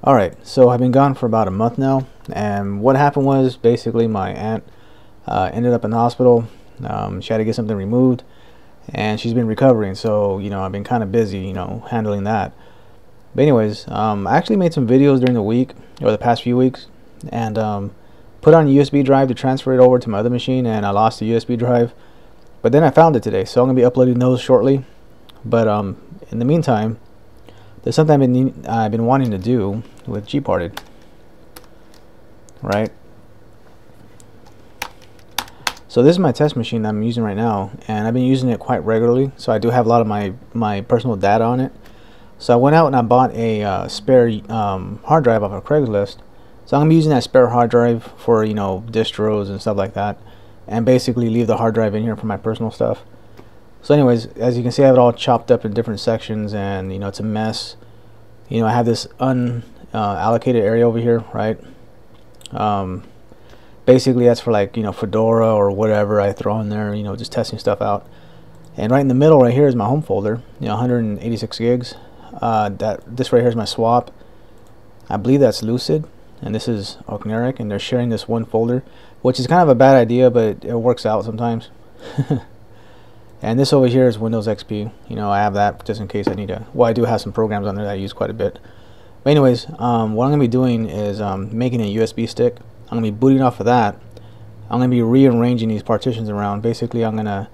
Alright, so I've been gone for about a month now, and what happened was basically my aunt ended up in the hospital. She had to get something removed, and she's been recovering, so I've been kind of busy handling that. But anyways, I actually made some videos during the week or the past few weeks, and put on a USB drive to transfer it over to my other machine, and I lost the USB drive, but then I found it today, so I'm gonna be uploading those shortly. But in the meantime, there's something I've been wanting to do with Gparted, right? So this is my test machine that I'm using right now, and I've been using it quite regularly, so I do have a lot of my personal data on it. So I went out and I bought a spare hard drive off of Craigslist. So I'm gonna be using that spare hard drive for distros and stuff like that, and basically leave the hard drive in here for my personal stuff. So anyways, as you can see, I have it all chopped up in different sections, and it's a mess. I have this unallocated area over here, right? Basically that's for like Fedora or whatever I throw in there, just testing stuff out. And right in the middle right here is my home folder, 186 gigs. This right here is my swap. I believe that's Lucid, and this is Okneric, and they're sharing this one folder, which is kind of a bad idea, but it works out sometimes. And this over here is Windows XP. I have that just in case I need to. Well, I do have some programs on there that I use quite a bit. But anyways, what I'm going to be doing is making a USB stick. I'm going to be booting off of that. I'm going to be rearranging these partitions around. Basically, I'm going to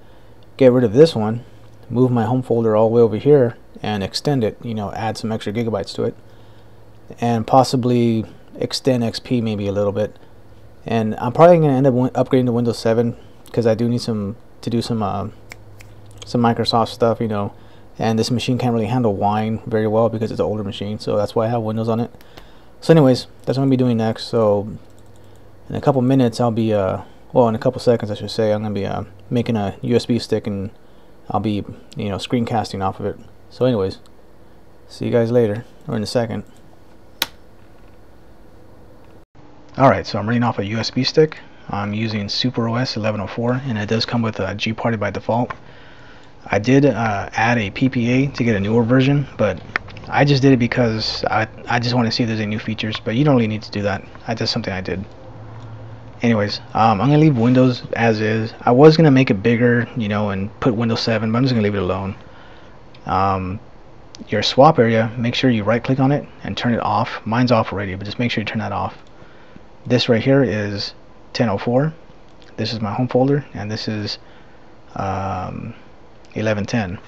get rid of this one, move my home folder all the way over here, and extend it, add some extra gigabytes to it, and possibly extend XP maybe a little bit. And I'm probably going to end up upgrading to Windows 7 because I do need to do some Microsoft stuff, and this machine can't really handle wine very well because it's an older machine, so that's why I have Windows on it. So anyways, that's what I'm going to be doing next. So in a couple minutes I'll be well, in a couple seconds I should say, I'm going to be making a USB stick, and I'll be screencasting off of it. So anyways, see you guys later, or in a second. Alright, so I'm running off a USB stick. I'm using SuperOS 1104, and it does come with a Gparted by default. I did add a PPA to get a newer version, but I just did it because I just want to see if there's any new features, but you don't really need to do that. That's just something I did. Anyways, I'm going to leave Windows as is. I was going to make it bigger, and put Windows 7, but I'm just going to leave it alone. Your swap area, make sure you right click on it and turn it off. Mine's off already, but just make sure you turn that off. This right here is 1004. This is my home folder, and this is 1110,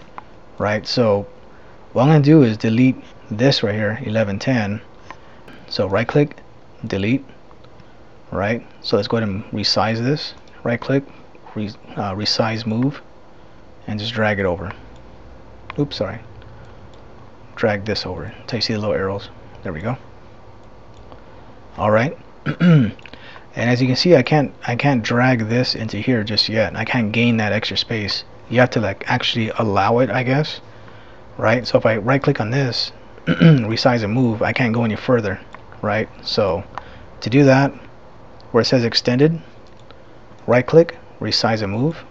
right? So what I'm going to do is delete this right here, 1110. So right click, delete, right? So let's go ahead and resize this. Right click, resize move, and just drag it over. Oops, sorry. Drag this over until you see the little arrows. There we go. Alright. And as you can see, I can't drag this into here just yet. I can't gain that extra space. You have to actually allow it, I guess, right? So if I right click on this, resize and move, I can't go any further, right? So to do that, where it says extended, right click, resize and move,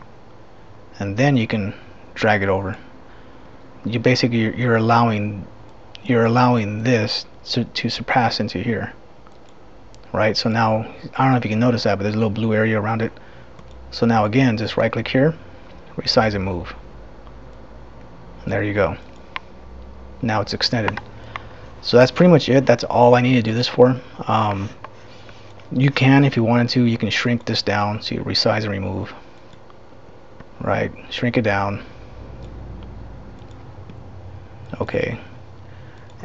and then you can drag it over. You basically you're allowing this to surpass into here, right? So now I don't know if you can notice that, but there's a little blue area around it. So now again, just right click here, resize and move, and there you go. Now it's extended. So that's pretty much it. That's all I need to do this for. You can, if you wanted to, you can shrink this down. So you resize and remove, right? Shrink it down. Okay,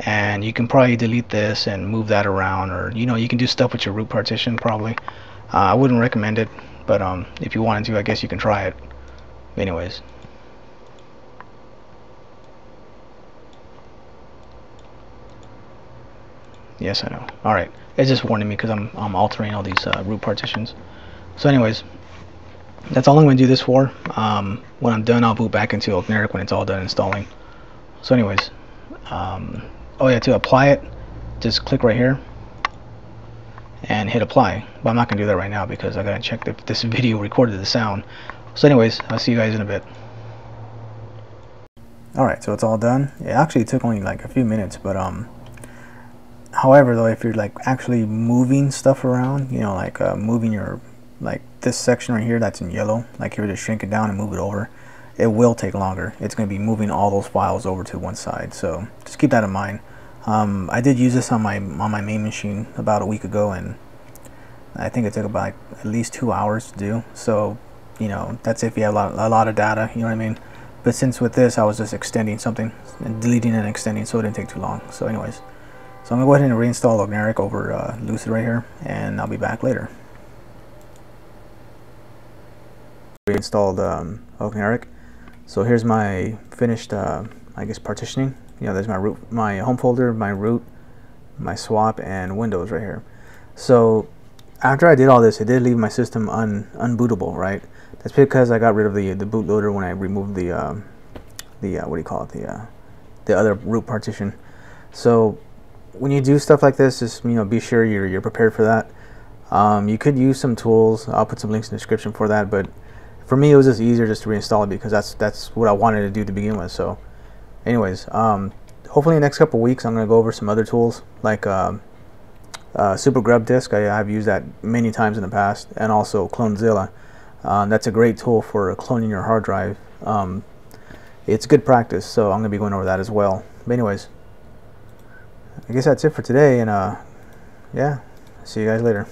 and you can probably delete this and move that around, or you can do stuff with your root partition probably. I wouldn't recommend it, but if you wanted to, I guess you can try it. Anyways, yes, I know. All right, it's just warning me because I'm altering all these root partitions. So anyways, that's all I'm going to do this for. When I'm done, I'll boot back into Okneric when it's all done installing. So anyways, oh yeah, to apply it, just click right here and hit apply. But I'm not going to do that right now because I got to check if this video recorded the sound. So anyways, I'll see you guys in a bit. Alright, so it's all done. It actually took only like a few minutes, but However, though, if you're like actually moving stuff around, you know, like moving your, like this section right here that's in yellow, like you were to shrink it down and move it over, it will take longer. It's going to be moving all those files over to one side, so just keep that in mind. I did use this on my main machine about a week ago, and I think it took about like at least 2 hours to do. So, you know, that's if you have a lot of data, you know what I mean. But since with this, I was just extending something and deleting and extending, so it didn't take too long. So anyways, so I'm gonna go ahead and reinstall Ogneric over Lucid right here, and I'll be back later. Reinstalled Ogneric. So here's my finished, I guess, partitioning. You know, there's my root, my home folder, my root, my swap, and Windows right here. So after I did all this, it did leave my system unbootable, right? That's because I got rid of the bootloader when I removed the what do you call it, the other root partition. So when you do stuff like this, just, you know, be sure you're prepared for that. You could use some tools. I'll put some links in the description for that, but for me it was just easier just to reinstall it because that's what I wanted to do to begin with. So anyways, hopefully in the next couple of weeks I'm going to go over some other tools like Super Grub Disk. I've used that many times in the past, and also Clonezilla. That's a great tool for cloning your hard drive. It's good practice, so I'm going to be going over that as well. But anyways, I guess that's it for today, and yeah, see you guys later.